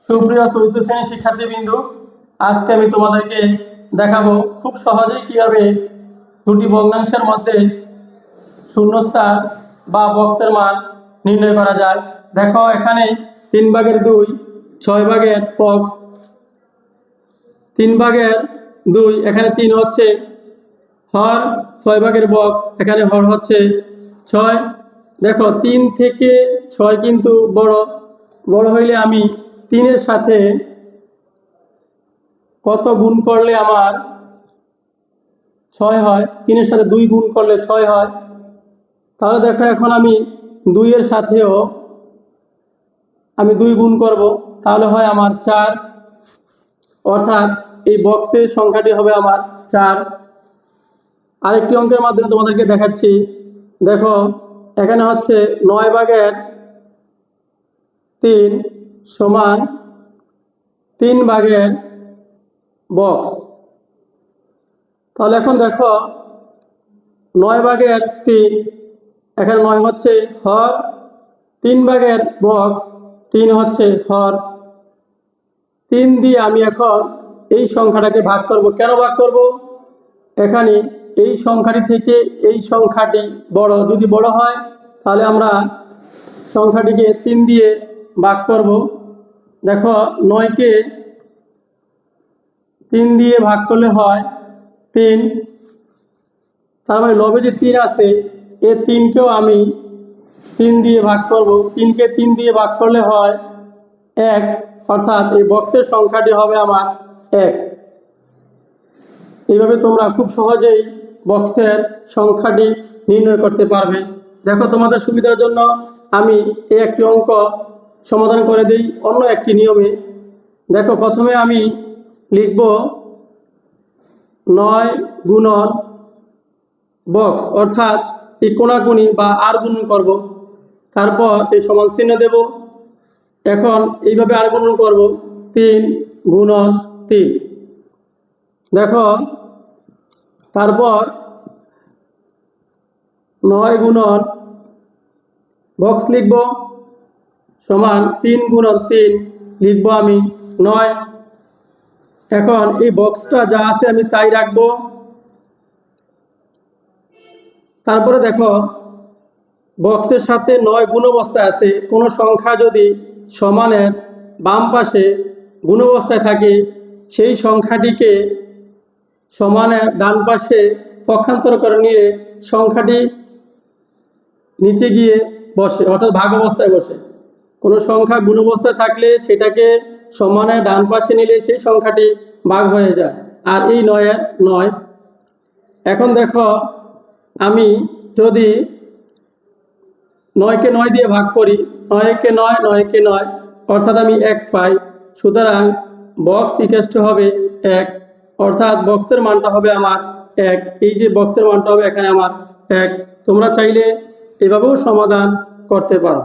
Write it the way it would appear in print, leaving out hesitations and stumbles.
সুপ্রিয় চতুর্থ শ্রেণীর শিক্ষার্থীবৃন্দ, আজকে আমি তোমাদেরকে দেখাবো খুব সহজেই কিভাবে দুটি ভগ্নাংশের মধ্যে শূন্যস্থান বা বক্সের মান নির্ণয় করা যায়। দেখো এখানে 3/2 6 বক্স, 3/2 এখানে 3 হচ্ছে হর, 6 বক্স এখানে হর হচ্ছে 6। দেখো 3 থেকে 6 কিন্তু বড় হইলে আমি 3-এর সাথে কত গুণ করলে আমার 6 হয়, 3-এর সাথে 2 গুণ করলে 6 হয়। তাহলে দেখো এখন আমি 2-এর সাথেও আমি 2 গুণ করব, তাহলে হয় আমার 4, অর্থাৎ এই বক্সের সংখ্যাটি হবে আমার 4। আরেকটি অঙ্কের মাধ্যমে তোমাদেরকে দেখাচ্ছি। দেখো এখানে হচ্ছে 9/3 সমান 3 বক্স। তাহলে এখন দেখো 9/3, এখানে 9 হচ্ছে হর, 3 বক্স 3 হচ্ছে হর। 3 দিয়ে আমি এখন এই সংখ্যাটাকে ভাগ করব। কেন ভাগ করব? এখানে এই সংখ্যাটি থেকে এই সংখ্যাটি বড়, যদি বড় হয় তাহলে আমরা সংখ্যাটিকে 3 দিয়ে ভাগ করব। দেখো 9-কে 3 দিয়ে ভাগ করলে হয় 3, তার মানে লবে যে 3 আছে এই 3-কেও আমি 3 দিয়ে ভাগ করব। 3-কে 3 দিয়ে ভাগ করলে হয় 1, অর্থাৎ এই বক্সের সংখ্যাটি হবে আমার 1। এইভাবে তোমরা খুব সহজেই বক্সের সংখ্যাটি নির্ণয় করতে পারবে। দেখো তোমাদের সুবিধার জন্য আমি এই একটি অঙ্ক সমাধান করে দিই অন্য একটি নিয়মে। দেখো প্রথমে আমি লিখব 9 গুণন বক্স, অর্থাৎ এই কোণাকুণি বা আর গুণন করব, তারপর এই সমান চিহ্ন দেব। এখন এইভাবে আর গুণন করব 3 গুণন 3। দেখো তারপর 9 গুণন বক্স লিখব সমান 3 গুণন 3 লিখব আমি 9। এখন এই বক্সটা যা আছে আমি তাই রাখবো। তারপরে দেখো বক্সের সাথে 9 গুণ অবস্থায় আছে, কোনো সংখ্যা যদি সমানের বাম পাশে গুণ অবস্থায় থাকে সেই সংখ্যাটিকে সমানের ডান পাশে পক্ষান্তর করে নিয়ে সংখ্যাটি নিচে গিয়ে বসে, অর্থাৎ ভাগ অবস্থায় বসে। কোনো সংখ্যা গুণ অবস্থায় থাকলে সেটাকে সমানের ডান পাশে নিলে সেই সংখ্যাটি ভাগ হয়ে যায়, আর এই 9-এর 9। এখন দেখো আমি যদি 9-কে 9 দিয়ে ভাগ করি, 9-কে 9, 9-কে 9, অর্থাৎ আমি 1 পাই। সুতরাং বক্স ইকুয়াল হবে 1, অর্থাৎ বক্সের মানটা হবে আমার 1। এই যে বক্সের মানটা হবে এখানে আমার 1। তোমরা চাইলে এভাবেও সমাধান করতে পারো।